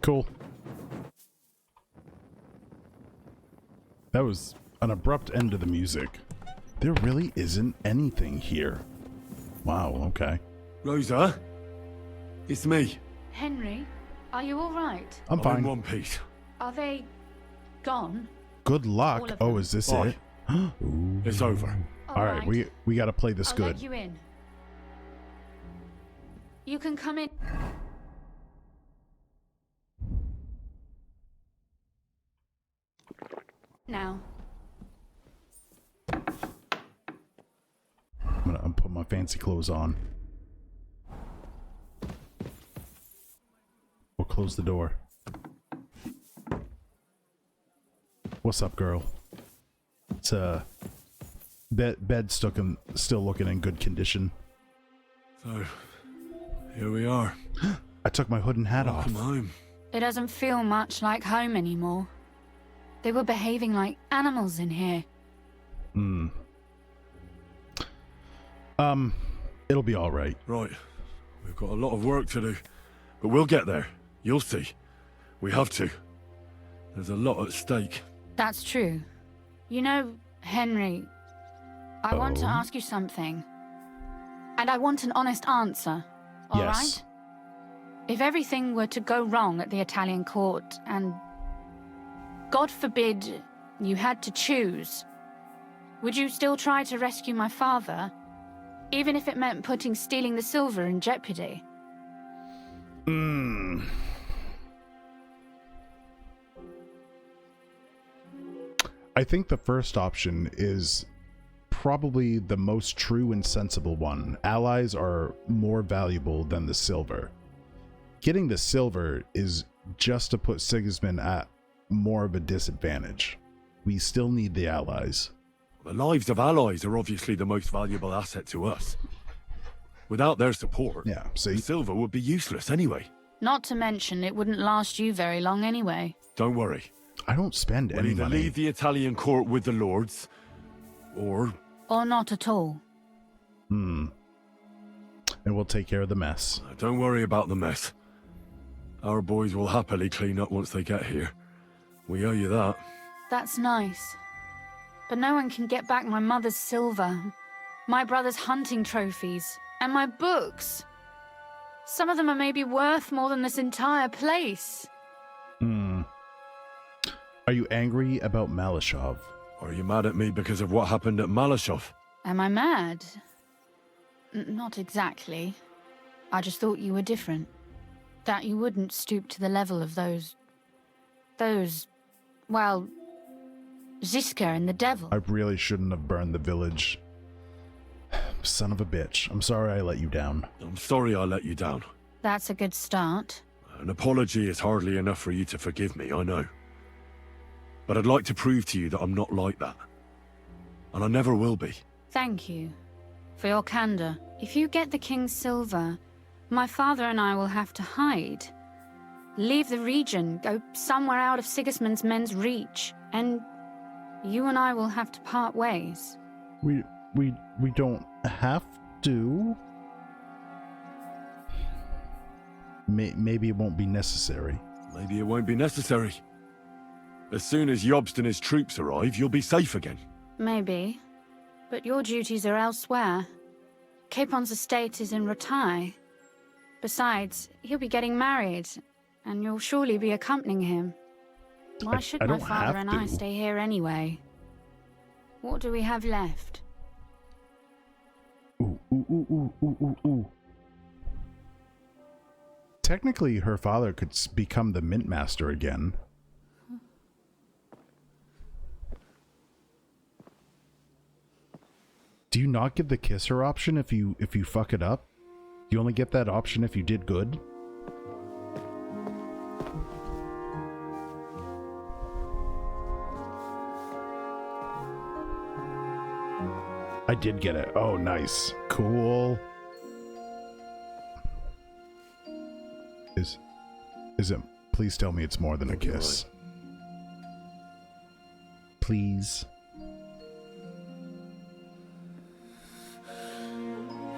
Cool. That was an abrupt end to the music. There really isn't anything here. Wow, okay. Rosa? It's me. Henry, are you all right? I'm in fine. one piece. Are they gone? Good All luck. of Oh, them. is this Bye. it? Ooh. It's over. All right, we got to play this I'll good. let you in. You can come in. Now. I'm gonna put my fancy clothes on. We'll close the door. What's up, girl? It's bed still looking in good condition. So, here we are. I took my hood and hat off. Welcome home. It doesn't feel much like home anymore. They were behaving like animals in here. It'll be all right. Right. We've got a lot of work to do. But we'll get there. You'll see. We have to. There's a lot at stake. That's true. You know, Henry, I want to Oh? ask you something. And I want an honest answer. All right? Yes. If everything were to go wrong at the Italian court and, God forbid, you had to choose, would you still try to rescue my father, even if it meant putting stealing the silver in jeopardy? I think the first option is probably the most true and sensible one. Allies are more valuable than the silver. Getting the silver is just to put Sigismund at more of a disadvantage. We still need the allies. The lives of allies are obviously the most valuable asset to us. Without their support, Yeah, see? the silver would be useless anyway. Not to mention, it wouldn't last you very long anyway. Don't worry. I don't spend We'll any either money. leave the Italian court with the lords, or... Or not at all. And we'll take care of the mess. Don't worry about the mess. Our boys will happily clean up once they get here. We owe you that. That's nice. But no one can get back my mother's silver, my brother's hunting trophies, and my books. Some of them are maybe worth more than this entire place. Are you angry about Malashov? Are you mad at me because of what happened at Malashov? Am I mad? Not exactly. I just thought you were different. That you wouldn't stoop to the level of those, well, Ziska and the devil. I really shouldn't have burned the village. Son of a bitch. I'm sorry I let you down. I'm sorry I let you down. That's a good start. An apology is hardly enough for you to forgive me, I know. But I'd like to prove to you that I'm not like that. And I never will be. Thank you for your candor. If you get the king's silver, my father and I will have to hide. Leave the region, go somewhere out of Sigismund's men's reach, and you and I will have to part ways. We don't have to. Maybe it won't be necessary. Maybe it won't be necessary. As soon as Jobst and his troops arrive, you'll be safe again. Maybe. But your duties are elsewhere. Capon's estate is in Ratai. Besides, he'll be getting married, and you'll surely be accompanying him. Why should I my don't father have and I to. stay here anyway? What do we have left? Ooh, ooh, ooh, ooh, ooh, ooh, ooh. Technically, her father could become the mint master again. Do you not get the kiss her option if you fuck it up? You only get that option if you did good? I did get it. Oh, nice. Cool. Is it? Please tell me it's more than a kiss. Please.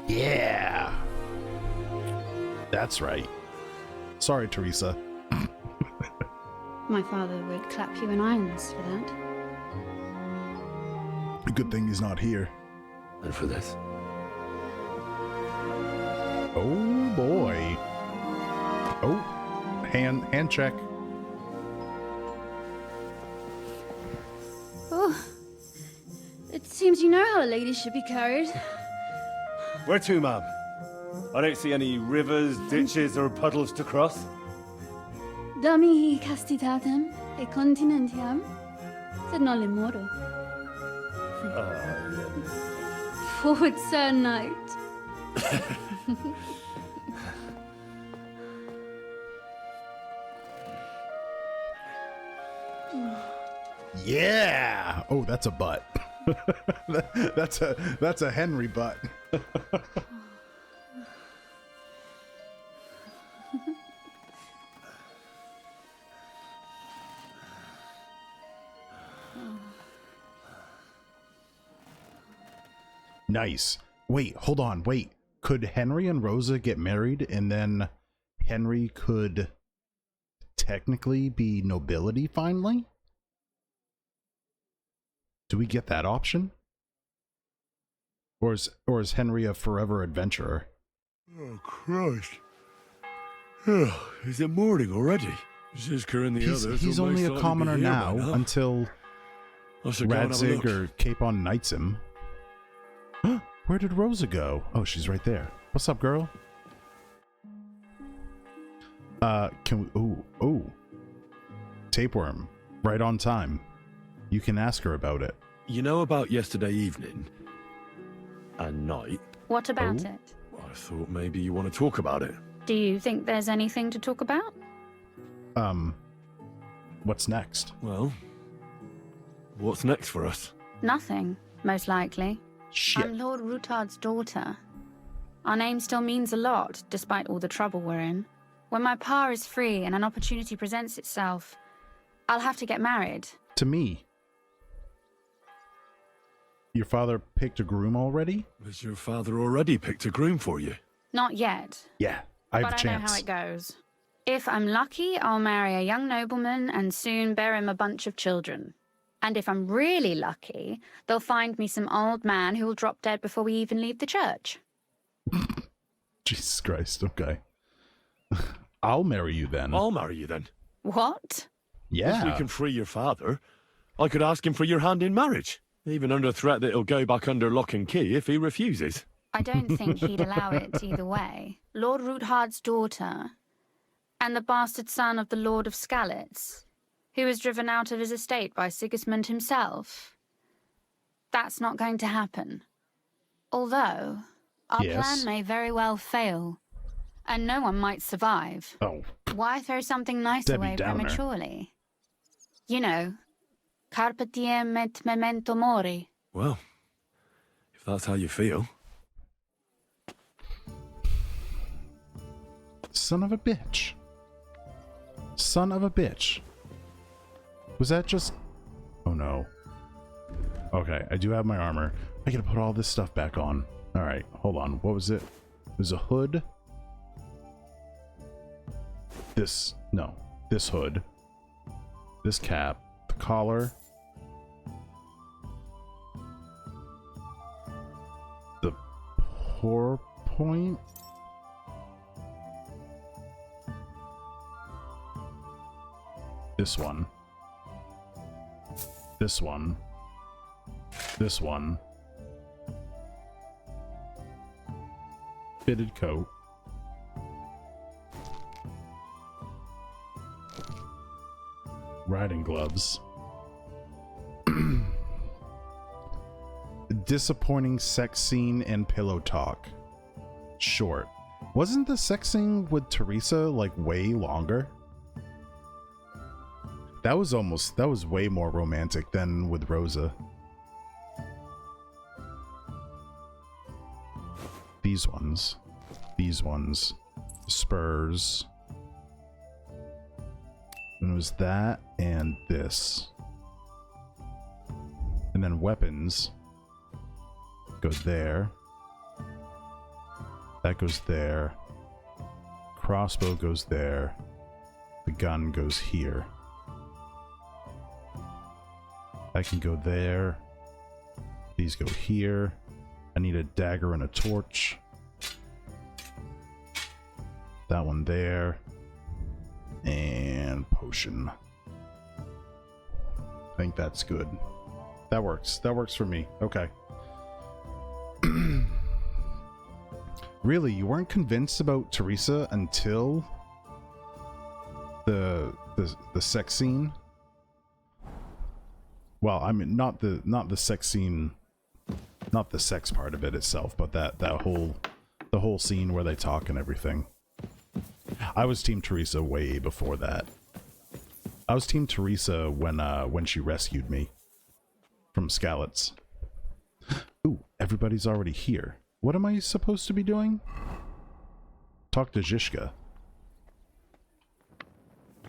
Yeah. That's right. Sorry, Teresa. My father would clap you in irons for that. A good thing he's not here. And for this? Oh boy. Oh, hand check. Oh, it seems you know how a lady should be carried. Where to, ma'am? I don't see any rivers, ditches, or puddles to cross. Dami castitatem e continentiam, sed non le moro. Forward, Sir Knight. Yeah. Oh, that's a butt. that's a Henry butt. Nice. Wait, hold on. Wait. Could Henry and Rosa get married and then Henry could technically be nobility finally? Do we get that option? Or is Henry a forever adventurer? Oh, Christ. Oh, is it morning already? Ziska and the others. He's only a commoner now until Radzig or Capon knights him. Where did Rosa go? Oh, she's right there. What's up, girl? Can we... Ooh. Tapeworm. Right on time. You can ask her about it. You know about yesterday evening and night? What about it? I thought maybe you want to talk about it. Do you think there's anything to talk about? What's next? Well, what's next for us? Nothing, most likely. Shit. I'm Lord Rutard's daughter. Our name still means a lot, despite all the trouble we're in. When my pa is free and an opportunity presents itself, I'll have to get married. To me. Your father picked a groom already? Has your father already picked a groom for you? Not yet. Yeah, I have a But I chance. know how it goes. If I'm lucky, I'll marry a young nobleman and soon bear him a bunch of children. And if I'm really lucky, they'll find me some old man who will drop dead before we even leave the church. Jesus Christ, okay. I'll marry you then. I'll marry you then. What? Yeah. If we can free your father, I could ask him for your hand in marriage, even under threat that he'll go back under lock and key if he refuses. I don't think he'd allow it either way. Lord Rutard's daughter, and the bastard son of the Lord of Skalitz, who was driven out of his estate by Sigismund himself. That's not going to happen. Although, our plan may very well fail, and no one might survive. Oh. Why throw something nice Debbie away Downer. prematurely? You know, carpe diem et memento mori. Well, if that's how you feel. Son of a bitch. Son of a bitch. Was that just... Oh no. Okay, I do have my armor. I gotta put all this stuff back on. Alright, hold on. What was it? It was a hood. This... No. This hood. This cap. The collar. The pour point. This one. This one. This one. Fitted coat. Riding gloves. Disappointing sex scene and pillow talk. Short. Wasn't the sex scene with Teresa like way longer? That was way more romantic than with Rosa. These ones. Spurs. And it was that and this. And then weapons goes there. That goes there. Crossbow goes there. The gun goes here. I can go there. These go here. I need a dagger and a torch. That one there. And potion. I think that's good. That works. That works for me. Okay. Really, you weren't convinced about Teresa until the sex scene? Well, I mean, not the sex scene, not the sex part of it itself, but the whole scene where they talk and everything. I was Team Teresa way before that. I was Team Teresa when she rescued me from Skalitz. Ooh, everybody's already here. What am I supposed to be doing? Talk to Zizka.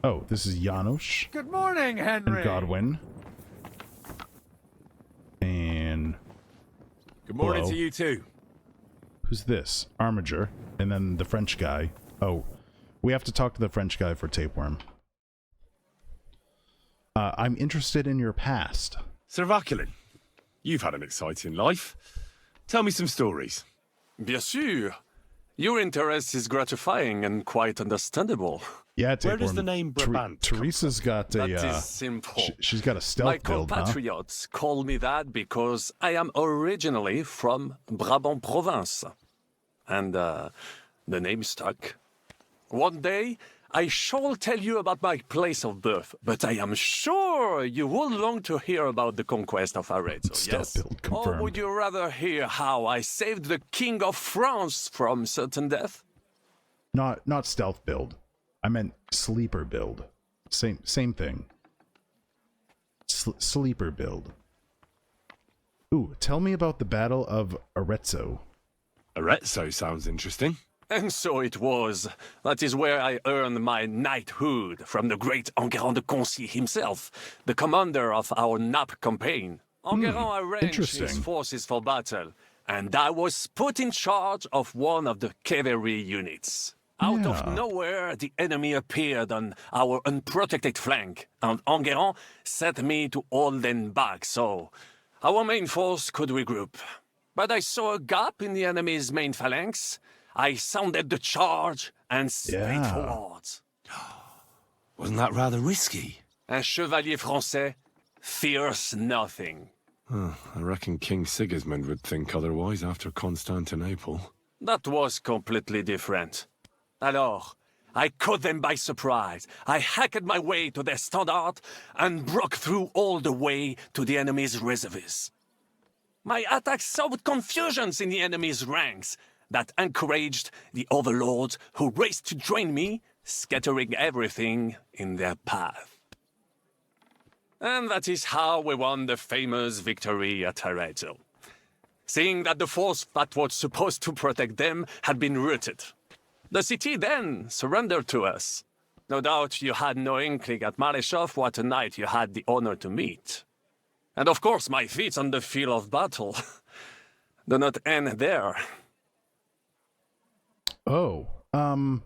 Oh, this is Janos. Good morning, Henry. And Godwin. And... Good morning hello. to you too. Who's this? Armiger. And then the French guy. Oh, we have to talk to the French guy for Tapeworm. I'm interested in your past. Sir Vaculin, you've had an exciting life. Tell me some stories. Bien sûr. Your interest is gratifying and quite understandable. Yeah, Tapeworm. Where does the name Brabant come Teresa's got a... That is simple. she's got a stealth My build, huh? compatriots call me that because I am originally from Brabant province. And the name stuck. One day, I shall tell you about my place of birth, but I am sure you will long to hear about the conquest of Arezzo, Stealth yes? build Or confirmed. would you rather hear how I saved the King of France from certain death? Not stealth build. I meant sleeper build. Same thing. Sleeper build. Ooh, tell me about the Battle of Arezzo. Arezzo sounds interesting. And so it was. That is where I earned my knighthood from the great Enguerrand de Concy himself, the commander of our Nap campaign. Enguerrand arranged his interesting. forces for battle, and I was put in charge of one of the cavalry units. Out Yeah. of nowhere, the enemy appeared on our unprotected flank, and Enguerrand set me to hold them back so our main force could regroup. But I saw a gap in the enemy's main phalanx. I sounded the charge and sped Yeah. forwards. Wasn't that rather risky? Un chevalier français fears nothing. I reckon King Sigismund would think otherwise after Constantinople. That was completely different. Alors, I caught them by surprise. I hacked my way to their standard and broke through all the way to the enemy's reservoirs. My attack sowed confusions in the enemy's ranks that encouraged the overlords who raced to join me, scattering everything in their path. And that is how we won the famous victory at Arezzo. Seeing that the force that was supposed to protect them had been routed. The city then surrendered to us. No doubt you had no inkling at Maleshov what a knight you had the honor to meet. And of course my feats on the field of battle do not end there. Oh, an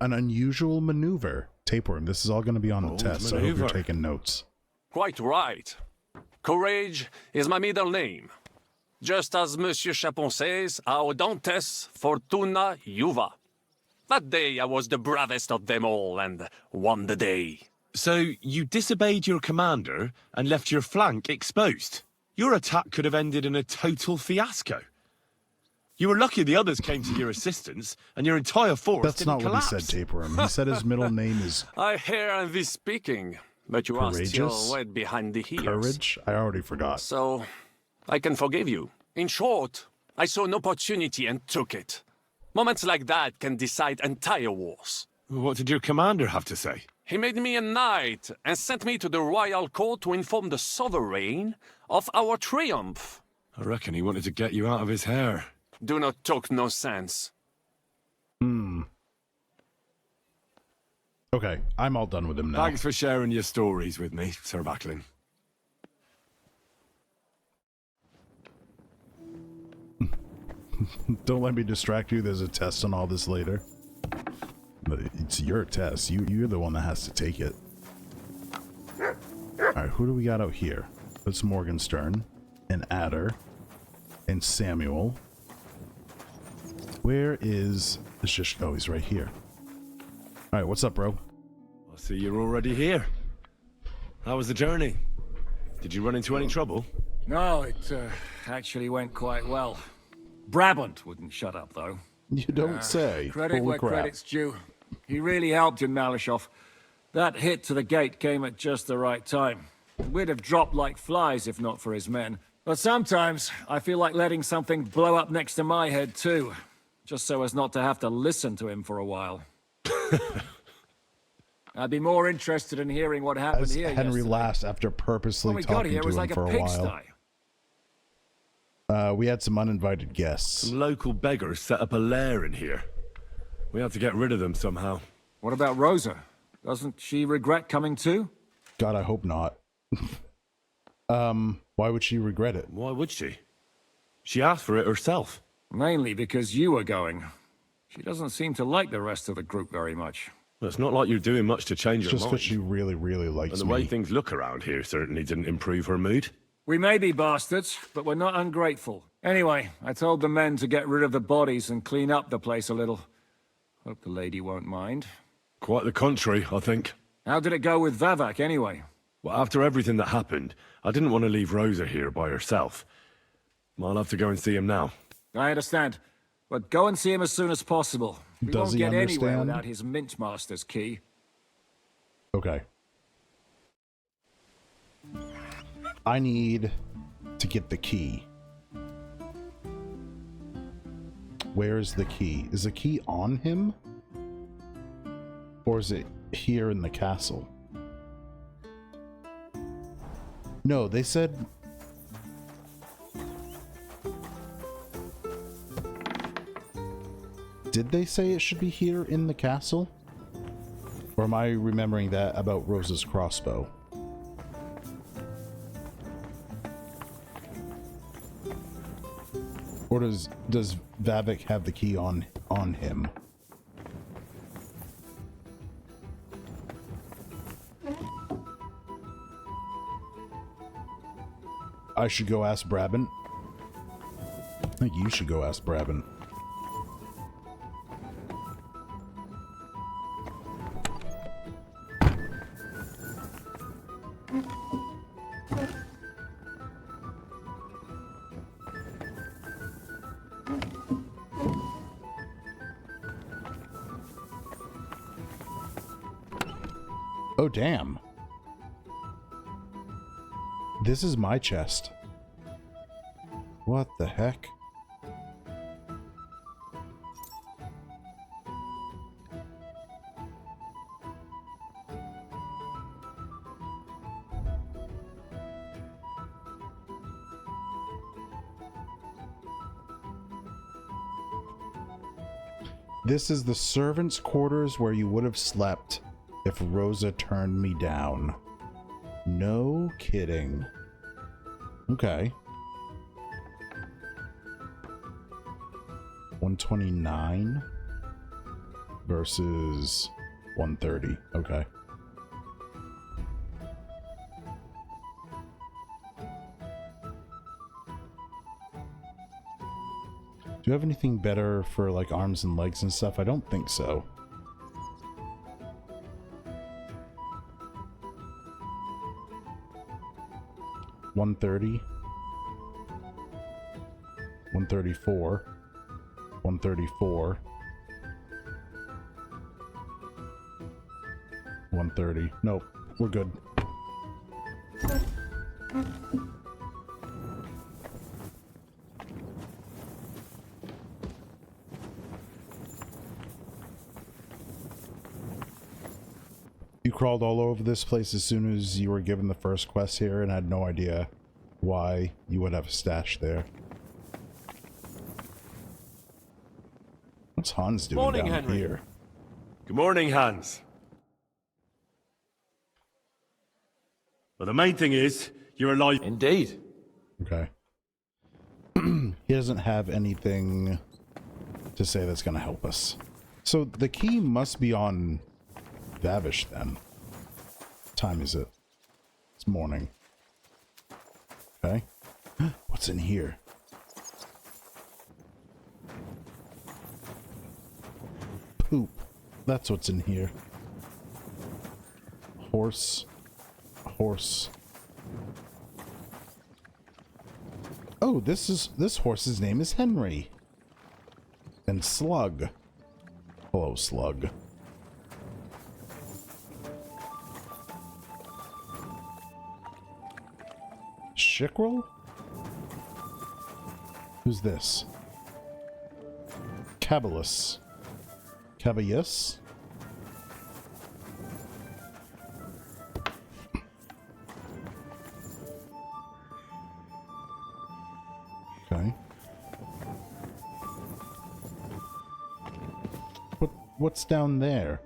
unusual maneuver. Tapeworm, this is all going to be on the Bold test, so I hope you're maneuver. taking notes. Quite right. Courage is my middle name. Just as Monsieur Chapon says, Audantes Fortuna Juva. That day I was the bravest of them all and won the day. So you disobeyed your commander and left your flank exposed. Your attack could have ended in a total fiasco. You were lucky the others came to your assistance and your entire force That's didn't not collapse. what he said, Tapeworm. He said his middle name is I hear thee speaking, but you are still Courageous? wet behind the ears. Courage. I already forgot. So, I can forgive you. In short, I saw an opportunity and took it. Moments like that can decide entire wars. What did your commander have to say? He made me a knight and sent me to the royal court to inform the sovereign of our triumph. I reckon he wanted to get you out of his hair. Do not talk no sense. Okay, I'm all done with him now. Thanks for sharing your stories with me, Sir Backlin. Don't let me distract you. There's a test on all this later. But it's your test. You're the one that has to take it. Alright, who do we got out here? It's Morgenstern, and Adder, and Samuel. Where is the shish? Oh, he's right here. Alright, what's up, bro? I see you're already here. How was the journey? Did you run into any trouble? No, it actually went quite well. Brabant wouldn't shut up, though. You don't say. Credit Holy where crap. credit's due. He really helped in Malishov. That hit to the gate came at just the right time. We'd have dropped like flies if not for his men. But sometimes I feel like letting something blow up next to my head too, just so as not to have to listen to him for a while. I'd be more interested in hearing what happened As here Henry yesterday. laughed after purposely When we got talking here, it to was him like for a a while. pigsty. We had some uninvited guests. Some local beggars set up a lair in here. We had to get rid of them somehow. What about Rosa? Doesn't she regret coming too? God, I hope not. Why would she regret it? Why would she? She asked for it herself. Mainly because you were going. She doesn't seem to like the rest of the group very much. Well, it's not like you're doing much to change her Just mind. because she really, really And likes the way me. things look around here certainly didn't improve her mood. We may be bastards, but we're not ungrateful. Anyway, I told the men to get rid of the bodies and clean up the place a little. Hope the lady won't mind. Quite the contrary, I think. How did it go with Vavak, anyway? Well, after everything that happened, I didn't want to leave Rosa here by herself. I'll have to go and see him now. I understand. But go and see him as soon as possible. We Does won't he get anywhere understand? without his Mintmaster's key. Okay. I need to get the key. Where's the key? Is the key on him? Or is it here in the castle? No, they said... Did they say it should be here in the castle? Or am I remembering that about Rosa's crossbow? Or does Vavik have the key on him? I should go ask Brabant. I think you should go ask Brabant. Oh, damn. This is my chest. What the heck? This is the servants' quarters where you would have slept if Rosa turned me down. No kidding. Okay. 129 versus 130. Okay. Do you have anything better for like arms and legs and stuff? I don't think so. $130, 134, 134, 130. Nope, we're good. You crawled all over this place as soon as you were given the first quest here and had no idea why you would have a stash there. What's Hans doing Morning, down Henry. here? Good morning, Hans. Well, the main thing is, you're alive. Indeed. Okay. He doesn't have anything to say that's going to help us. So the key must be on Vavish then. What time is it? It's morning. Okay. What's in here? Poop. That's what's in here. Horse. Horse. Oh, this horse's name is Henry. And Slug. Hello, Slug. Shickrel? Who's this? Cabalus. Cabalus? Okay. What's down there?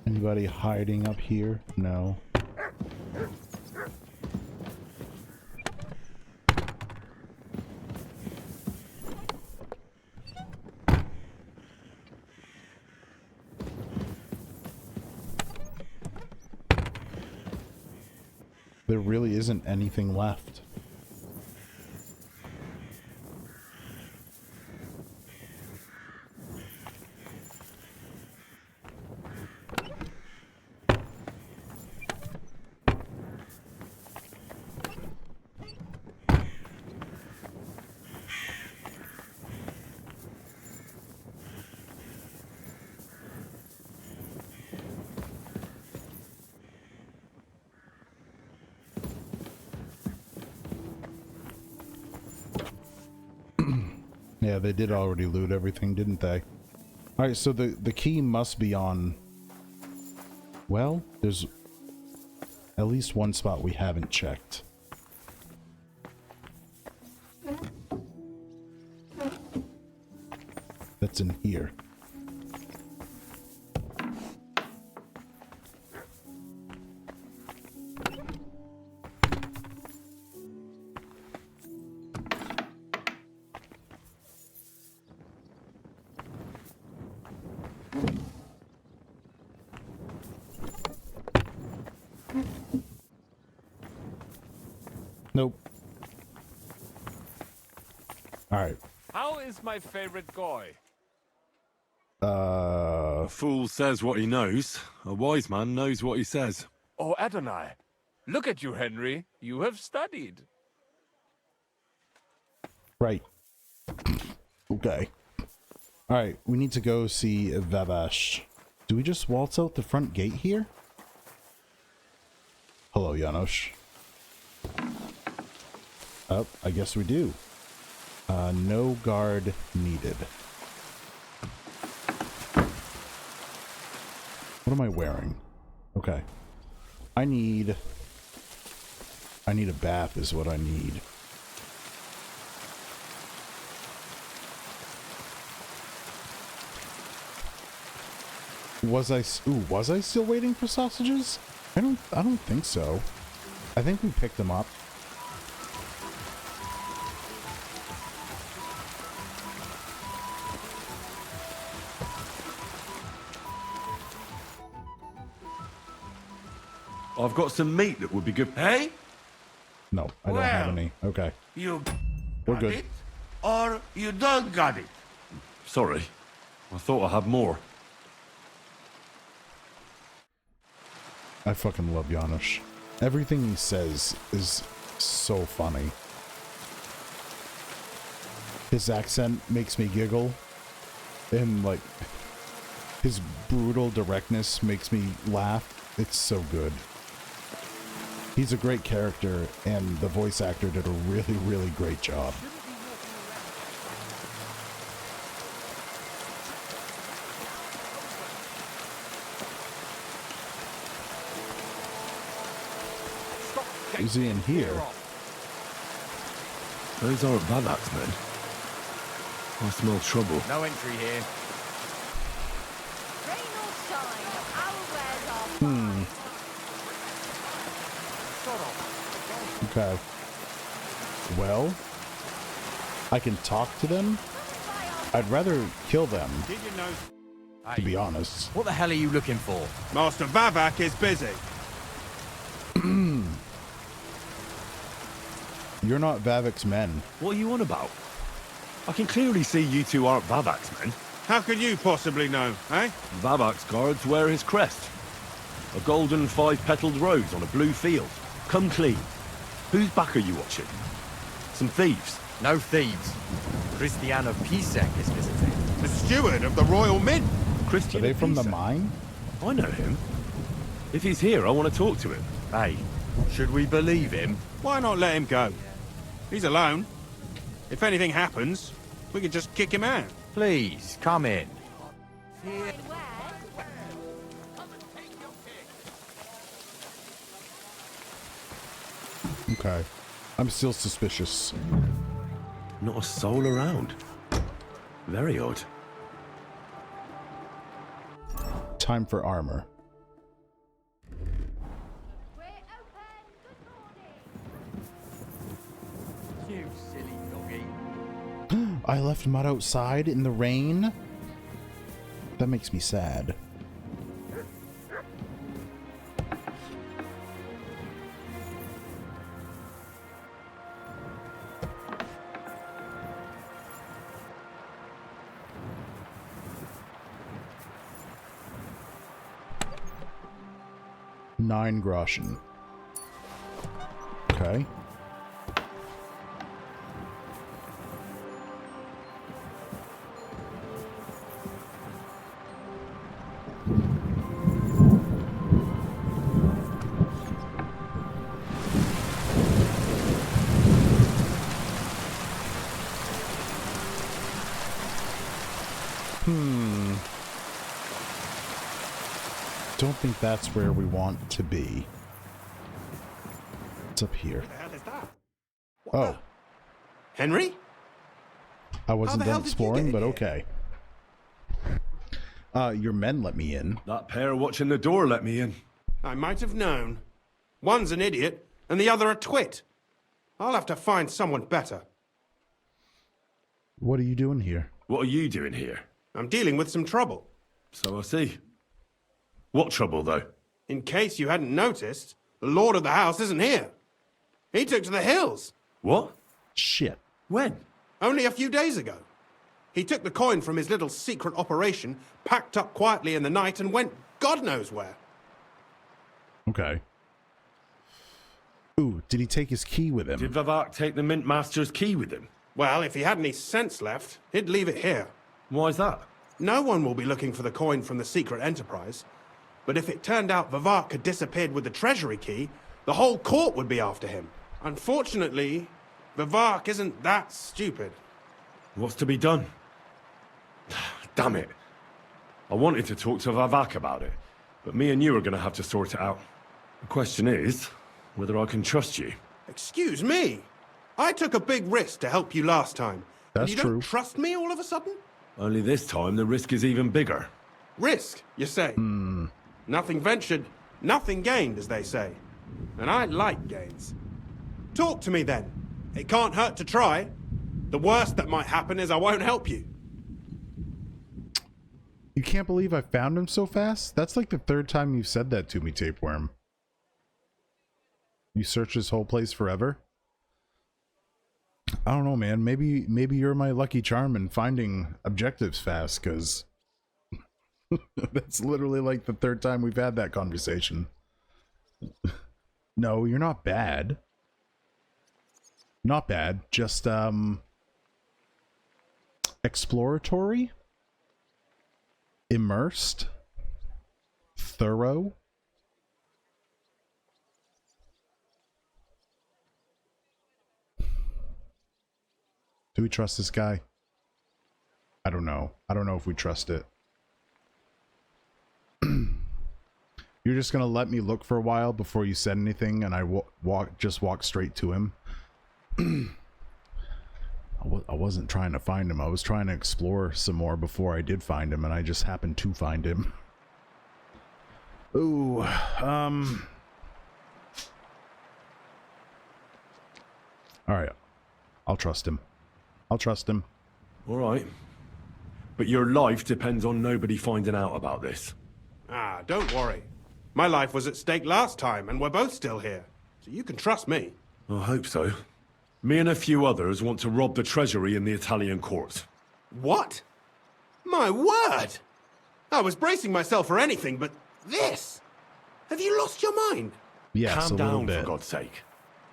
Anybody hiding up here? No. There really isn't anything left. Yeah, they did already loot everything, didn't they? Alright, so the key must be on... Well, there's at least one spot we haven't checked. That's in here. Nope. Alright. How is my favorite guy? A fool says what he knows. A wise man knows what he says. Oh, Adonai. Look at you, Henry. You have studied. Right. Okay. Alright, we need to go see Vavash. Do we just waltz out the front gate here? Hello, Janosch. Oh, I guess we do. No guard needed. What am I wearing? Okay. I need a bath is what I need. Was I still waiting for sausages? I don't think so. I think we picked them up. I've got some meat that would be good. Hey? No, I don't have any. Okay. You We're got good. it, or you don't got it. Sorry. I thought I had more. I fucking love Janosch. Everything he says is so funny. His accent makes me giggle. And, like, his brutal directness makes me laugh. It's so good. He's a great character, and the voice actor did a really, really great job. Is he in here? Those aren't Valak's men. I smell trouble. No entry here. Rain or shine, our wares are fine. Okay. Well, I can talk to them. I'd rather kill them, Did you know? to be honest. What the hell are you looking for? Master Vavak is busy. You're not Vavak's men. What are you on about? I can clearly see you two aren't Vavak's men. How could you possibly know, eh? Vavak's guards wear his crest. A golden 5-petaled rose on a blue field. Come clean. Whose back are you watching? Some thieves? No thieves. Christian of Pisek is visiting. The steward of the Royal Mint. Christian Are they of from the Pisa? mine? I know him. If he's here, I want to talk to him. Hey, should we believe him? Why not let him go? He's alone. If anything happens, we could just kick him out. Please, come in. Okay. I'm still suspicious. Not a soul around. Very odd. Time for armor. You silly doggy. I left Mud outside in the rain? That makes me sad. Nine groschen. Okay. Don't think that's where we want to be. It's up here. What the hell is that? Oh, Henry? I wasn't How the hell done did you exploring, get but in okay. Your men let me in. That pair watching the door let me in. I might have known. One's an idiot, and the other a twit. I'll have to find someone better. What are you doing here? What are you doing here? I'm dealing with some trouble. So I see. What trouble, though? In case you hadn't noticed, the lord of the house isn't here. He took to the hills. What? Shit. When? Only a few days ago. He took the coin from his little secret operation, packed up quietly in the night, and went God knows where. Okay. Ooh, did he take his key with him? Did Vavak take the Mint Master's key with him? Well, if he had any sense left, he'd leave it here. Why's that? No one will be looking for the coin from the secret enterprise. But if it turned out Vavak had disappeared with the treasury key, the whole court would be after him. Unfortunately, Vavak isn't that stupid. What's to be done? Damn it. I wanted to talk to Vavak about it, but me and you are going to have to sort it out. The question is, whether I can trust you. Excuse me. I took a big risk to help you last time. That's and you true. don't trust me all of a sudden? Only this time the risk is even bigger. Risk, you say? Nothing ventured, nothing gained, as they say. And I like gains. Talk to me then. It can't hurt to try. The worst that might happen is I won't help you. You can't believe I found him so fast? That's like the third time you've said that to me, Tapeworm. You search this whole place forever? I don't know, man. Maybe you're my lucky charm in finding objectives fast, because that's literally like the third time we've had that conversation. No, you're not bad. Not bad. Just, exploratory? Immersed? Thorough? Do we trust this guy? I don't know. I don't know if we trust it. You're just gonna let me look for a while before you said anything, and I just walk straight to him. I wasn't trying to find him. I was trying to explore some more before I did find him, and I just happened to find him. Ooh, Alright. I'll trust him. I'll trust him. All right. But your life depends on nobody finding out about this. Ah, don't worry. My life was at stake last time, and we're both still here. So you can trust me. I hope so. Me and a few others want to rob the treasury in the Italian court. What? My word! I was bracing myself for anything, but this? Have you lost your mind? Yes, Calm a little down, bit. for God's sake.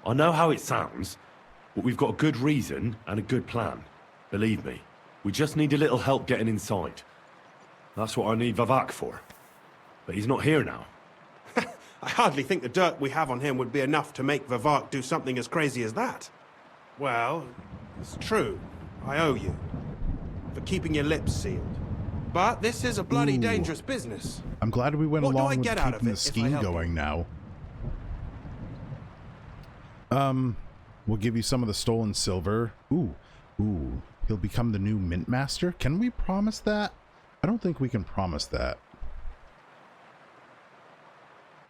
I know how it sounds, but we've got a good reason and a good plan. Believe me, we just need a little help getting inside. That's what I need Vivek for. But he's not here now. I hardly think the dirt we have on him would be enough to make Vivek do something as crazy as that. Well, it's true. I owe you. For keeping your lips sealed. But this is a bloody dangerous business. I'm glad we went What do I along with get out of keeping it the if I scheme help you? going now. We'll give you some of the stolen silver. Ooh. He'll become the new mint master. Can we promise that? I don't think we can promise that.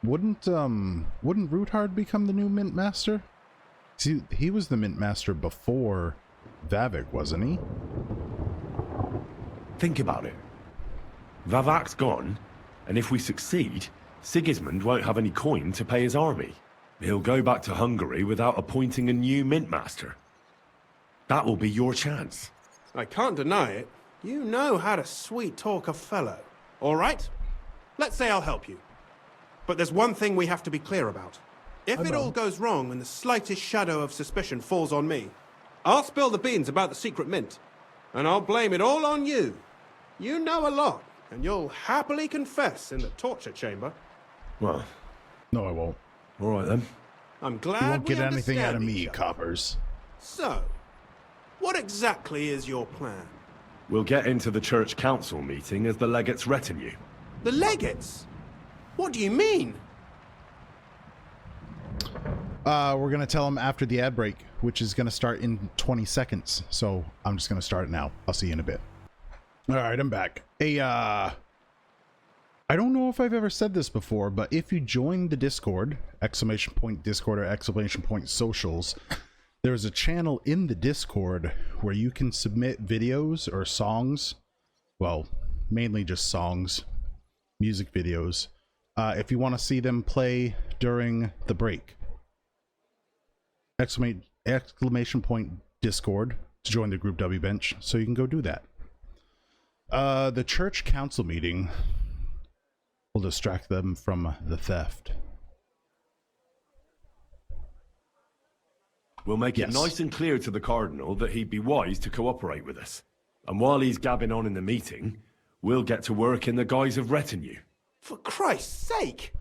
Wouldn't Ruthard become the new mint master? See, he was the mint master before Vavik, wasn't he? Think about it. Vavak's gone, and if we succeed, Sigismund won't have any coin to pay his army. He'll go back to Hungary without appointing a new mint master. That will be your chance. I can't deny it. You know how to sweet-talk a fellow. All right? Let's say I'll help you. But there's one thing we have to be clear about. If it all goes wrong and the slightest shadow of suspicion falls on me, I'll spill the beans about the secret mint. And I'll blame it all on you. You know a lot, and you'll happily confess in the torture chamber. Well, No, I won't. all right then. I'm glad You won't get anything out of understand me, each other. coppers. So, what exactly is your plan? We'll get into the church council meeting as the legate's retinue. The legates? What do you mean? We're going to tell them after the ad break, which is going to start in 20 seconds. So I'm just going to start it now. I'll see you in a bit. All right, I'm back. Hey, I don't know if I've ever said this before, but if you join the Discord, !Discord or !Socials, there's a channel in the Discord where you can submit videos or songs. Well, mainly just songs, music videos. If you want to see them play during the break. !Discord to join the Group W bench, so you can go do that. The church council meeting will distract them from the theft. We'll make it Yes. nice and clear to the Cardinal that he'd be wise to cooperate with us. And while he's gabbing on in the meeting, we'll get to work in the guise of retinue. For Christ's sake!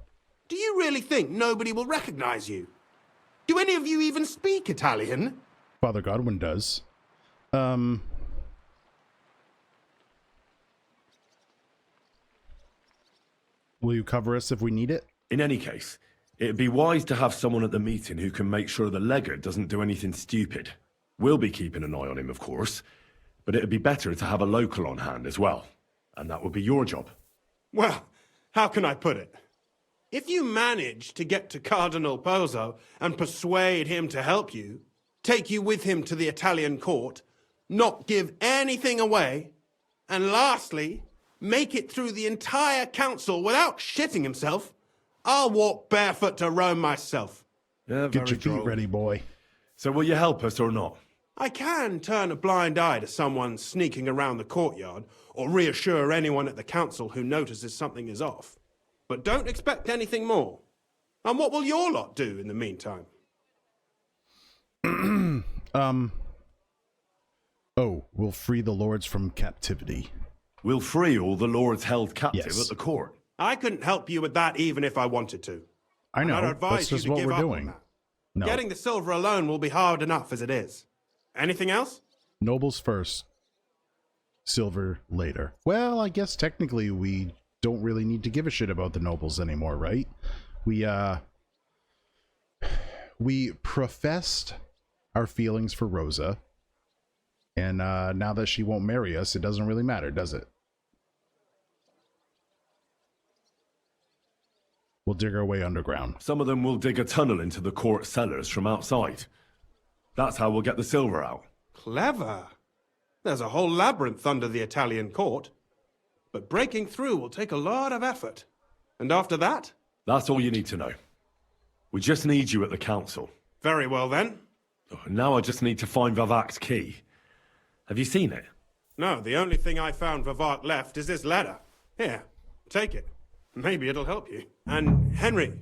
Do you really think nobody will recognize you? Do any of you even speak Italian? Father Godwin does. Will you cover us if we need it? In any case, it'd be wise to have someone at the meeting who can make sure the legate doesn't do anything stupid. We'll be keeping an eye on him, of course, but it'd be better to have a local on hand as well. And that would be your job. Well, how can I put it? If you manage to get to Cardinal Pozzo and persuade him to help you, take you with him to the Italian court, not give anything away, and lastly, make it through the entire council without shitting himself, I'll walk barefoot to Rome myself. Yeah, Get your feet ready, boy. So will you help us or not? I can turn a blind eye to someone sneaking around the courtyard, or reassure anyone at the council who notices something is off. But don't expect anything more. And what will your lot do in the meantime? We'll free the lords from captivity. We'll free all the lords held captive Yes. at the court. I couldn't help you with that even if I wanted to. I know, I'd advise that's you just to what give we're up on doing. that. No. Getting the silver alone will be hard enough as it is. Anything else? Nobles first, silver later. Well, I guess technically we don't really need to give a shit about the nobles anymore, right? We professed our feelings for Rosa, and now that she won't marry us, it doesn't really matter, does it? We'll dig our way underground. Some of them will dig a tunnel into the court cellars from outside. That's how we'll get the silver out. Clever. There's a whole labyrinth under the Italian court. But breaking through will take a lot of effort. And after that? That's all you need to know. We just need you at the council. Very well then. Now I just need to find Vivac's key. Have you seen it? No, the only thing I found Vivac left is this letter. Here, take it. Maybe it'll help you. And Henry,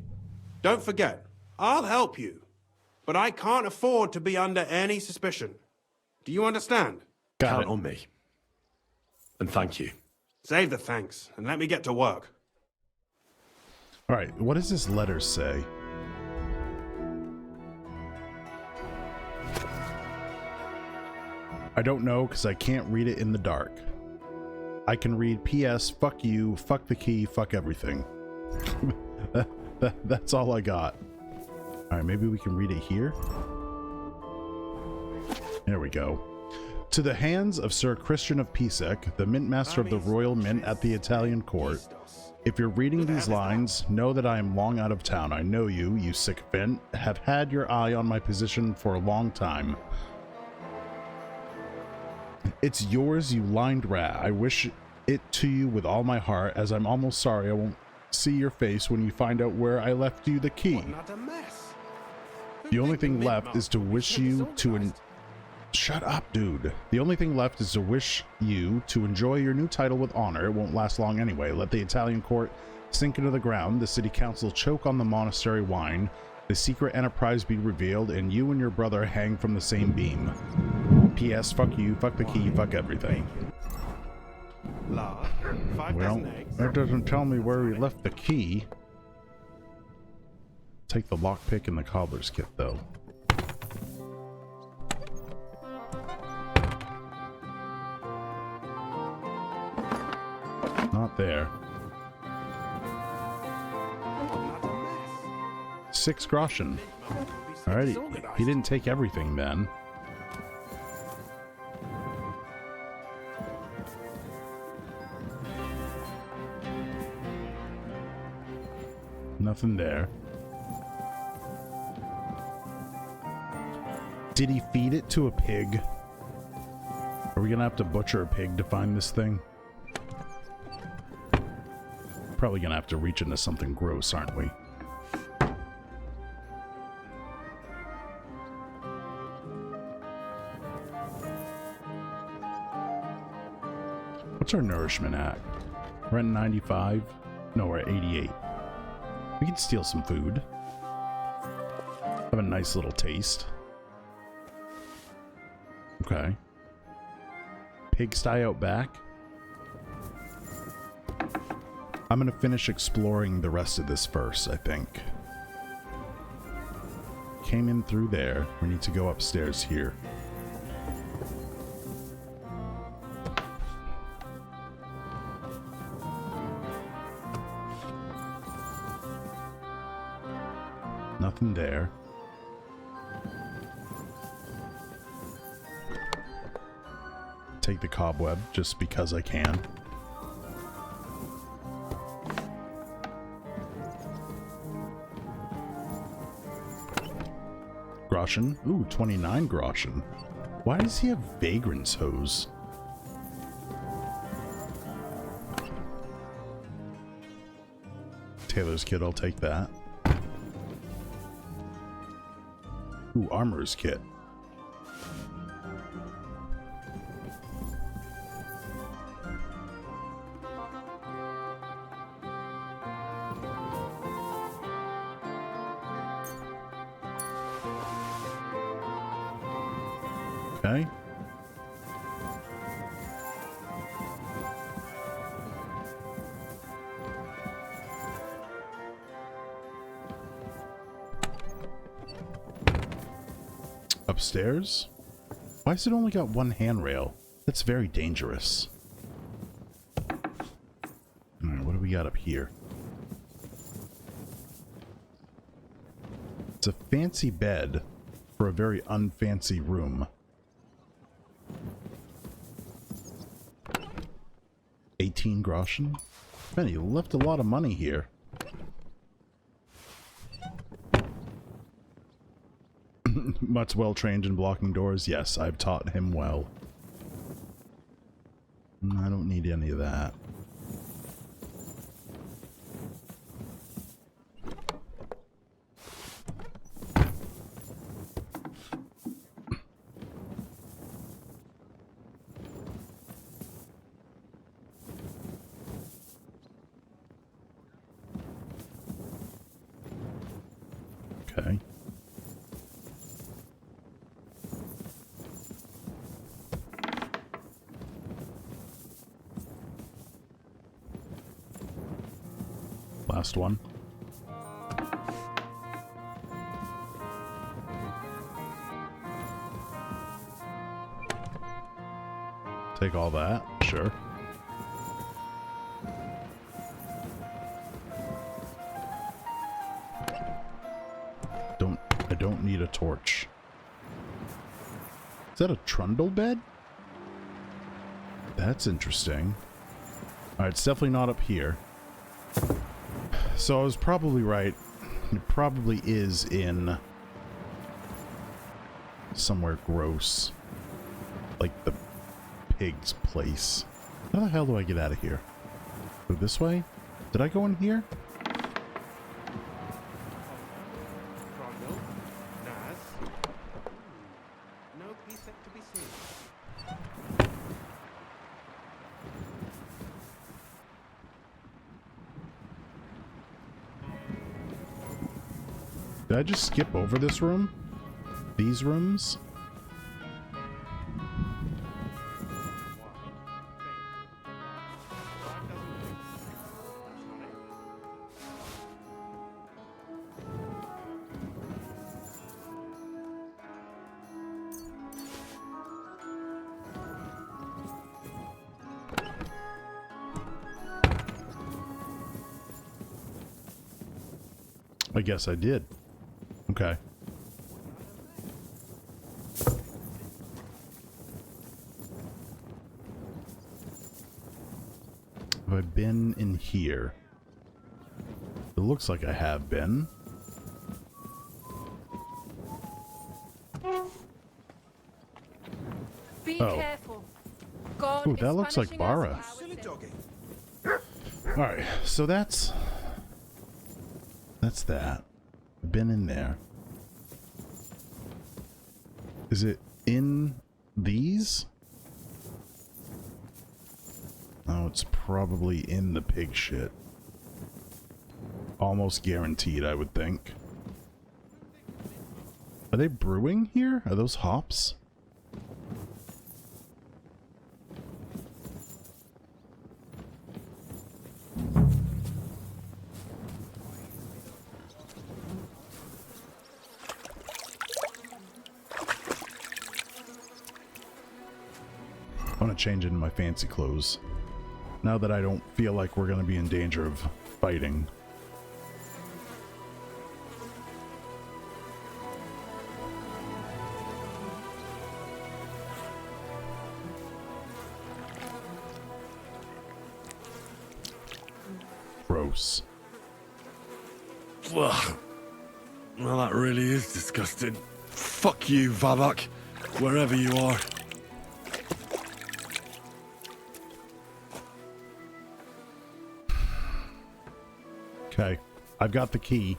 don't forget, I'll help you. But I can't afford to be under any suspicion. Do you understand? Count on me. And thank you. Save the thanks, and let me get to work. All right, what does this letter say? I don't know because I can't read it in the dark. I can read PS, fuck you, fuck the key, fuck everything. That's all I got. All right, maybe we can read it here. There we go. To the hands of Sir Christian of Pisek, the Mint Master of the Royal Mint at the Italian Court. If you're reading these lines, know that I am long out of town. I know you sycophant, have had your eye on my position for a long time. It's yours, you lined rat. I wish it to you with all my heart, as I'm almost sorry I won't see your face when you find out where I left you the key. The only thing left is to wish you to Shut up, dude. The only thing left is to wish you to enjoy your new title with honor. It won't last long anyway. Let the Italian court sink into the ground, the city council choke on the monastery wine, the secret enterprise be revealed, and you and your brother hang from the same beam. P.S. Fuck you, fuck the key, fuck everything. Well, that doesn't tell me where he left the key. Take the lockpick and the cobbler's kit, though. Not there. 6 groschen. Alright, he didn't take everything then. Nothing there. Did he feed it to a pig? Are we gonna have to butcher a pig to find this thing? Probably gonna have to reach into something gross, aren't we? What's our nourishment at? We're at 95? No, we're at 88. We can steal some food. Have a nice little taste. Okay. Pigsty out back. I'm gonna finish exploring the rest of this first, I think. Came in through there. We need to go upstairs here. Nothing there. Take the cobweb just because I can. Groschen. Ooh, 29 groschen. Why does he have vagrant's hose? Taylor's kit, I'll take that. Ooh, armorer's kit. Okay. Upstairs? Why has it only got one handrail? That's very dangerous. Alright, what do we got up here? It's a fancy bed for a very unfancy room. 18 groschen? Man, he left a lot of money here. Mutt's well trained in blocking doors. Yes, I've taught him well. I don't need any of that. Okay. Last one. Take all that, sure. I don't need a torch. Is that a trundle bed? That's interesting. Alright, it's definitely not up here. So I was probably right. It probably is in somewhere gross. Like the pig's place. How the hell do I get out of here? Go this way? Did I go in here? Did I just skip over this room? These rooms? I guess I did. Okay. Have I been in here? It looks like I have been. Be careful. God Ooh, that looks like Bara. Alright, so that's that. Been in there. Is it in these? Oh, it's probably in the pig shit. Almost guaranteed, I would think. Are they brewing here? Are those hops? I want to change into my fancy clothes. Now that I don't feel like we're going to be in danger of fighting. Gross. Ugh. Well, that really is disgusting. Fuck you, Vavak. Wherever you are. Okay, I've got the key.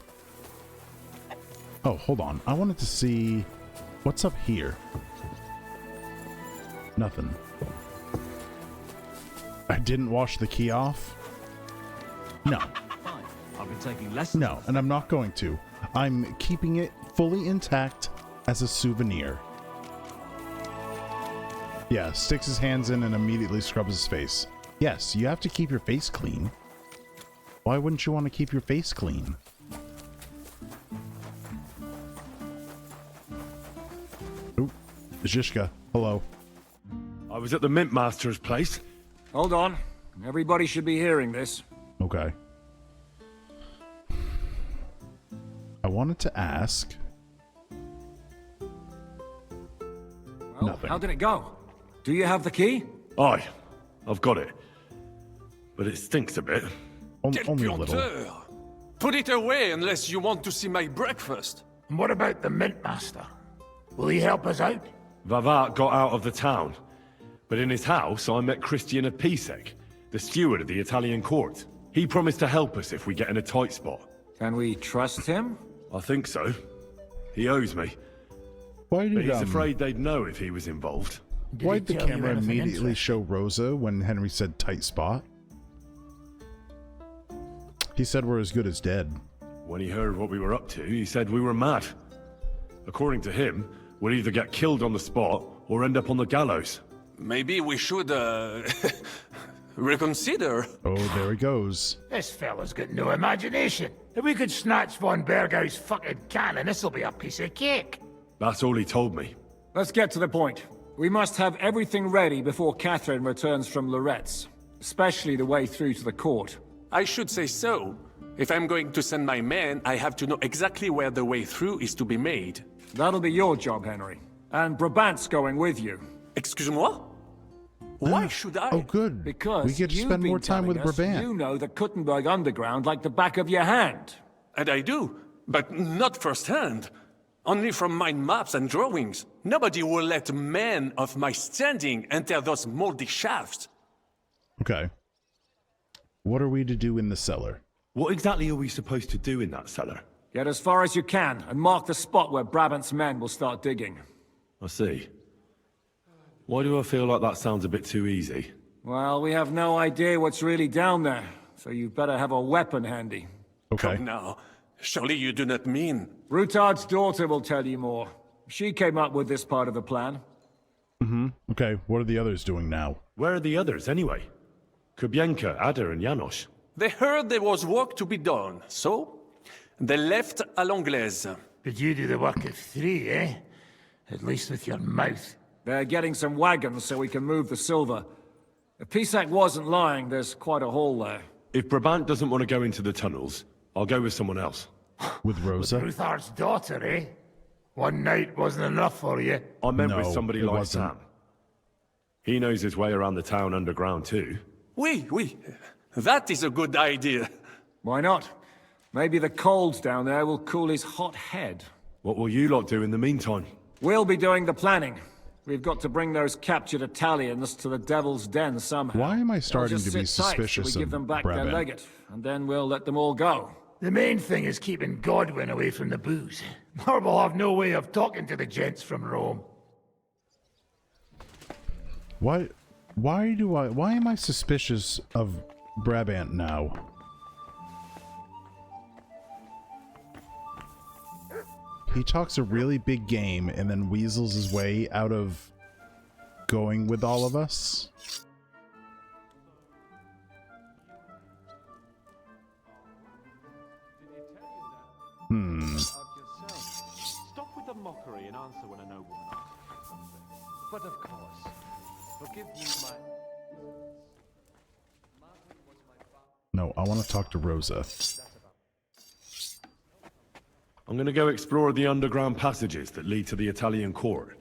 Oh, hold on. I wanted to see what's up here. Nothing. I didn't wash the key off? No. I've been taking lessons. No, and I'm not going to. I'm keeping it fully intact as a souvenir. Yeah, sticks his hands in and immediately scrubs his face. Yes, you have to keep your face clean. Why wouldn't you want to keep your face clean? Oop, Zhishka, hello. I was at the Mint Master's place. Hold on. Everybody should be hearing this. Okay. I wanted to ask. Well, Nothing. how did it go? Do you have the key? Aye, I've got it. But it stinks a bit. Only a little. Puanteur. Put it away unless you want to see my breakfast. And what about the Mint Master? Will he help us out? Vavat got out of the town. But in his house, I met Christian of Pisek, the steward of the Italian court. He promised to help us if we get in a tight spot. Can we trust him? I think so. He owes me. Why But did he's afraid they'd know if he was involved. why did the tell you camera anything immediately interesting? show Rosa when Henry said tight spot? He said we're as good as dead. When he heard what we were up to, he said we were mad. According to him, we'll either get killed on the spot or end up on the gallows. Maybe we should, reconsider. Oh, there he goes. This fella's got no imagination. If we could snatch von Bergau's fucking cannon, this'll be a piece of cake. That's all he told me. Let's get to the point. We must have everything ready before Catherine returns from Loretz, especially the way through to the court. I should say so. If I'm going to send my men, I have to know exactly where the way through is to be made. That'll be your job, Henry. And Brabant's going with you. Excuse-moi? Why should I? Oh, good. Because we get to you've spend been more time with telling us Brabant. You know the Kuttenberg Underground like the back of your hand. And I do, but not firsthand. Only from my maps and drawings. Nobody will let men of my standing enter those moldy shafts. Okay. What are we to do in the cellar? What exactly are we supposed to do in that cellar? Get as far as you can, and mark the spot where Brabant's men will start digging. I see. Why do I feel like that sounds a bit too easy? Well, we have no idea what's really down there, so you better have a weapon handy. Okay. Come now. Surely you do not mean... Rutard's daughter will tell you more. She came up with this part of the plan. Okay, what are the others doing now? Where are the others, anyway? Kubienka, Ada, and Janos. They heard there was work to be done, so... they left à l'anglaise. But you do the work of 3, eh? At least with your mouth. They're getting some wagons so we can move the silver. If Pisak wasn't lying, there's quite a hole there. If Brabant doesn't want to go into the tunnels, I'll go with someone else. With Rosa? Ruthar's daughter, eh? One night wasn't enough for you. I meant No, with somebody it like wasn't. Sam. He knows his way around the town underground too. Oui. That is a good idea. Why not? Maybe the cold down there will cool his hot head. What will you lot do in the meantime? We'll be doing the planning. We've got to bring those captured Italians to the Devil's Den somehow. Why am I They'll starting just to be sit tight till suspicious we give of them back their Brabant? legate, and then we'll let them all go. The main thing is keeping Godwin away from the booze. Or we'll have no way of talking to the gents from Rome. Why am I suspicious of Brabant now? He talks a really big game and then weasels his way out of going with all of us. Stop with the mockery and answer when a nobleman asks something. But of course, forgive me my... No, I want to talk to Rosa. I'm gonna go explore the underground passages that lead to the Italian court.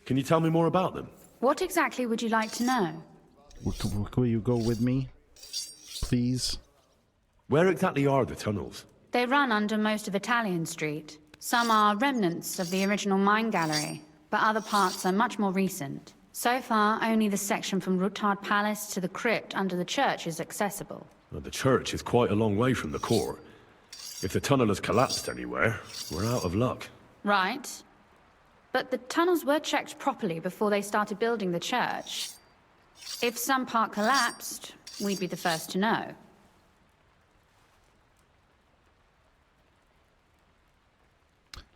Can you tell me more about them? What exactly would you like to know? Will you go with me? Please? Where exactly are the tunnels? They run under most of Italian Street. Some are remnants of the original mine gallery, but other parts are much more recent. So far, only the section from Rutard Palace to the crypt under the church is accessible. Well, the church is quite a long way from the court. If the tunnel has collapsed anywhere, we're out of luck. Right. But the tunnels were checked properly before they started building the church. If some part collapsed, we'd be the first to know.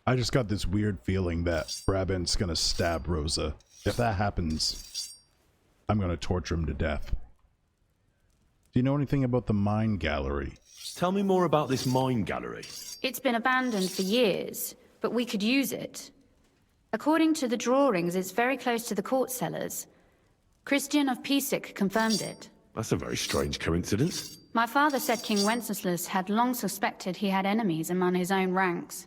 I just got this weird feeling that Brabant's gonna stab Rosa. If that happens, I'm gonna torture him to death. Do you know anything about the mine gallery? Tell me more about this mine gallery. It's been abandoned for years, but we could use it. According to the drawings, it's very close to the court cellars. Christian of Pisek confirmed it. That's a very strange coincidence. My father said King Wenceslas had long suspected he had enemies among his own ranks.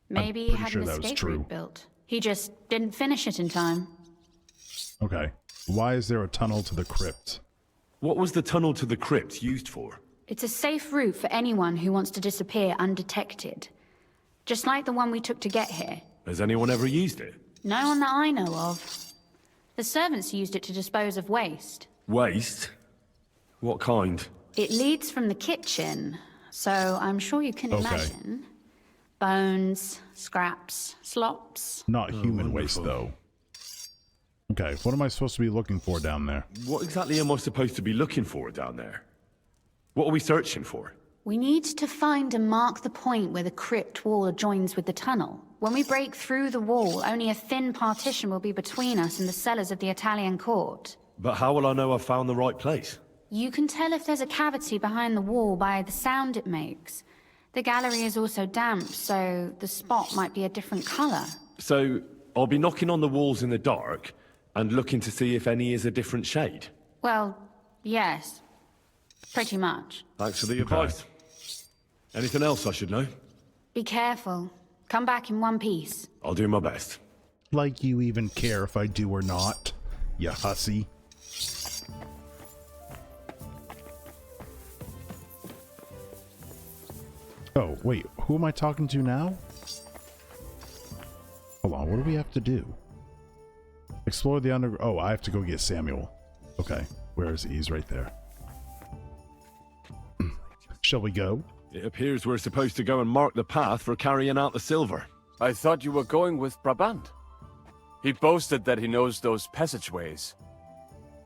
Maybe he pretty had sure an that was escape true. route built. He just didn't finish it in time. Okay. Why is there a tunnel to the crypt? What was the tunnel to the crypt used for? It's a safe route for anyone who wants to disappear undetected. Just like the one we took to get here. Has anyone ever used it? No one that I know of. The servants used it to dispose of waste. Waste? What kind? It leads from the kitchen, so I'm sure you can Okay. imagine. Bones, scraps, slops. Not human waste, though. Okay, what am I supposed to be looking for down there? What exactly am I supposed to be looking for down there? What are we searching for? We need to find and mark the point where the crypt wall joins with the tunnel. When we break through the wall, only a thin partition will be between us and the cellars of the Italian court. But how will I know I've found the right place? You can tell if there's a cavity behind the wall by the sound it makes. The gallery is also damp, so the spot might be a different color. So, I'll be knocking on the walls in the dark and looking to see if any is a different shade. Well, yes. Pretty much. Thanks for the advice. Anything else I should know? Be careful. Come back in one piece. I'll do my best. Like you even care if I do or not, you hussy. Oh, wait, who am I talking to now? Hold on, what do we have to do? Explore the under... Oh, I have to go get Samuel. Okay, where is he? He's right there. Shall we go? It appears we're supposed to go and mark the path for carrying out the silver. I thought you were going with Brabant. He boasted that he knows those passageways.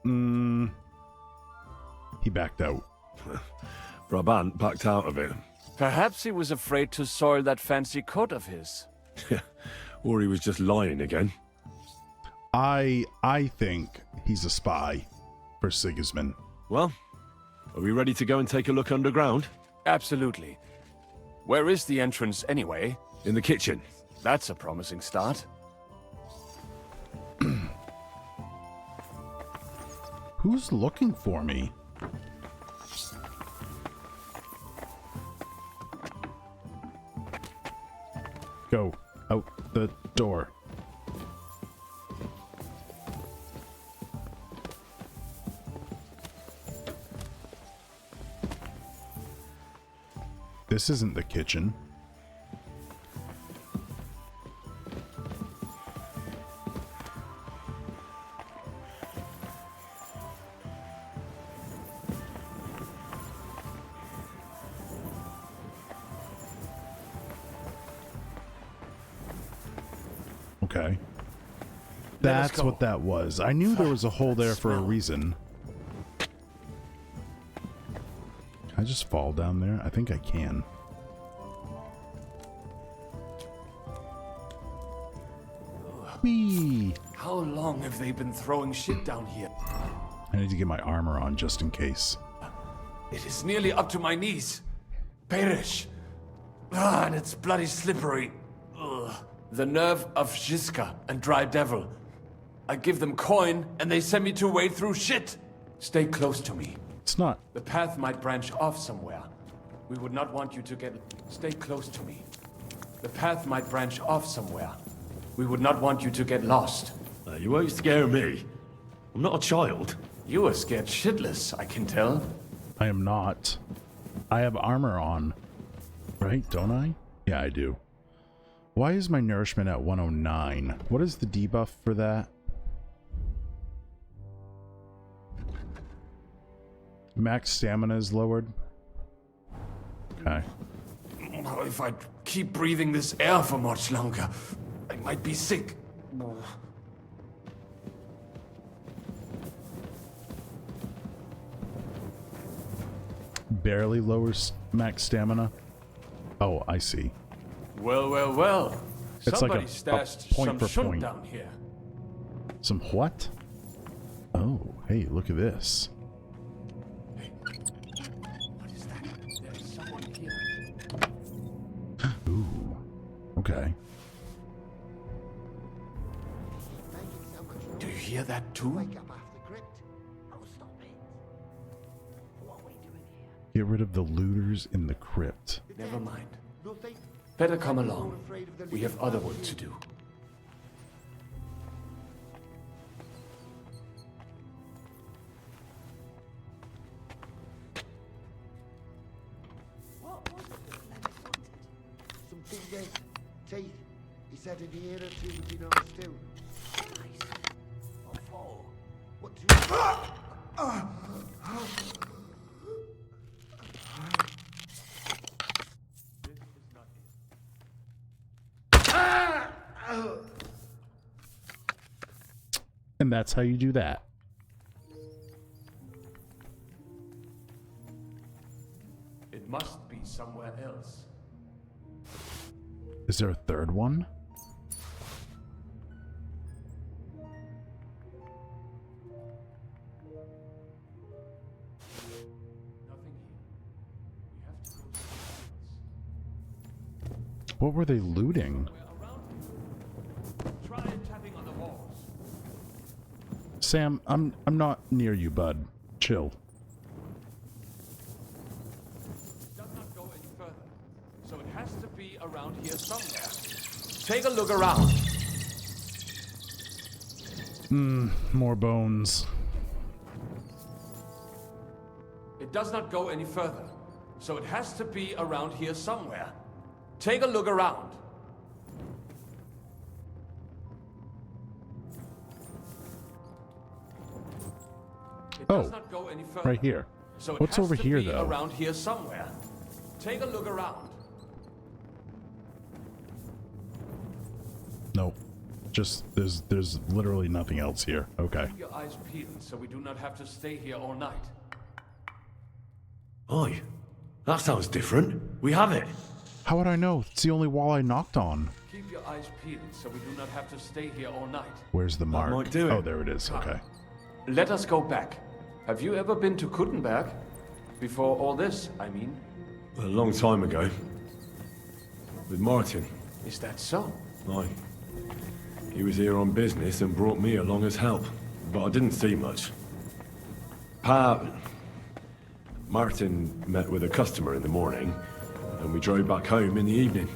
He backed out. Brabant backed out of it. Perhaps he was afraid to soil that fancy coat of his. Or he was just lying again. I think he's a spy for Sigismund. Well, are we ready to go and take a look underground? Absolutely. Where is the entrance anyway? In the kitchen. That's a promising start. Who's looking for me? Go out the door. This isn't the kitchen. Okay. That's what that was. I knew there was a hole there for a reason. Can I just fall down there? I think I can. Whee! How long have they been throwing shit down here? I need to get my armor on just in case. It is nearly up to my knees. Perish. Ah, and it's bloody slippery. Ugh. The nerve of Žižka and Dry Devil. I give them coin, and they send me to wade through shit. Stay close to me. It's not. The path might branch off somewhere. We would not want you to get... Stay close to me. The path might branch off somewhere. We would not want you to get lost. You won't scare me. I'm not a child. You are scared shitless, I can tell. I am not. I have armor on. Right, don't I? Yeah, I do. Why is my nourishment at 109? What is the debuff for that? Max stamina is lowered. Okay. If I keep breathing this air for much longer, I might be sick. Barely lowers max stamina. Oh, I see. Well, well, well. It's Somebody like a stashed point some per shunk point. down here. Some what? Oh, hey, look at this. What is that? There's someone here. Ooh. Okay. Do you hear that too? Get rid of the looters in the crypt. Never mind. Better come along. We have other work to do. Some fingers, teeth. He said in a year or two would be nice too. Nice? What for? What do And that's how you do that. It must be somewhere else. Is there a third one? Nothing here. We have to go somewhere else. What were they looting? Try tapping on the walls. Sam, I'm not near you, bud. Chill. Does not go any further, so it has to be around here somewhere. Take a look around. More bones. It does not go any further, so it has to be around here somewhere. Take a look around. It does not go any further. Right here. So it What's has over to here, be though? around here somewhere. Take a look around. Nope. Just there's literally nothing else here. Okay. Keep your eyes peeled so we do not have to stay here all night. Oi, that sounds different. We have it. How would I know? It's the only wall I knocked on. Keep your eyes peeled so we do not have to stay here all night. Where's the mark? might do it. Oh, there it is. Okay. Let us go back. Have you ever been to Kuttenberg? Before all this, I mean. A long time ago. With Martin. Is that so? Aye. He was here on business and brought me along as help, but I didn't see much. Martin met with a customer in the morning, and we drove back home in the evening.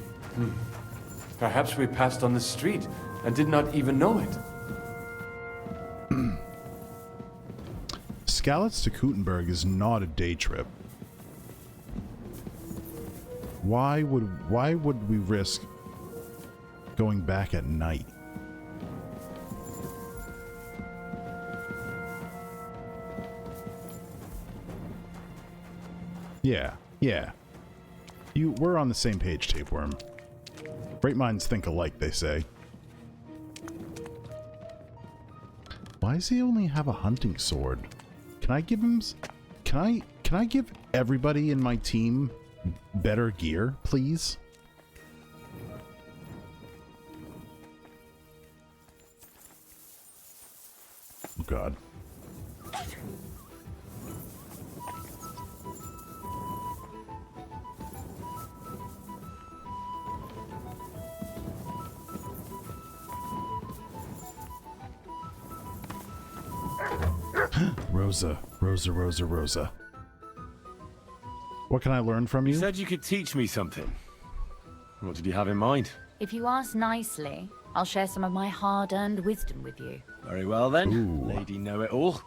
Perhaps we passed on the street and did not even know it. Skalitz to Kuttenberg is not a day trip. Why would we risk going back at night? Yeah. We're on the same page, Tapeworm. Great minds think alike, they say. Why does he only have a hunting sword? Can I give him... Can I give everybody in my team better gear, please? Oh, God. Rosa. What can I learn from you? You said you could teach me something. What did you have in mind? If you ask nicely, I'll share some of my hard-earned wisdom with you. Very well then, Ooh. Lady Know-It-All.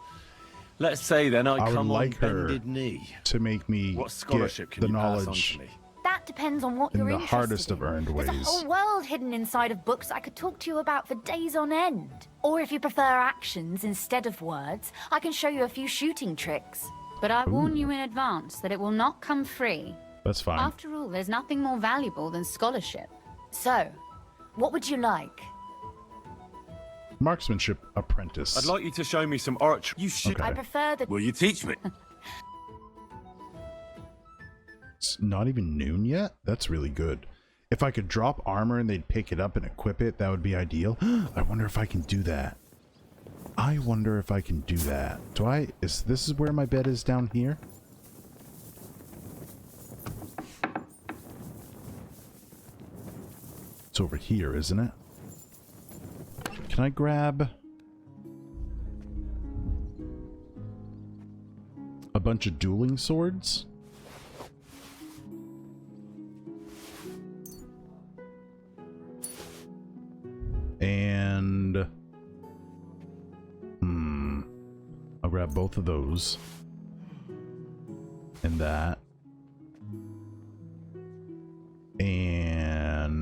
Let's say then I would come like on her bended knee. to make me What scholarship get can the you pass on knowledge to me? That depends on what in you're the interested hardest in. of earned There's a ways. whole world hidden inside of books I could talk to you about for days on end. Or if you prefer actions instead of words, I can show you a few shooting tricks. But I warn you in advance that it will not come free. That's fine. After all, there's nothing more valuable than scholarship. So, what would you like? Marksmanship apprentice. I'd like you to show me some archery. You should. Okay. I prefer the... Will you teach me? It's not even noon yet? That's really good. If I could drop armor and they'd pick it up and equip it, that would be ideal. I wonder if I can do that. This is where my bed is down here? It's over here, isn't it? Can I grab a bunch of dueling swords? And I'll grab both of those and that.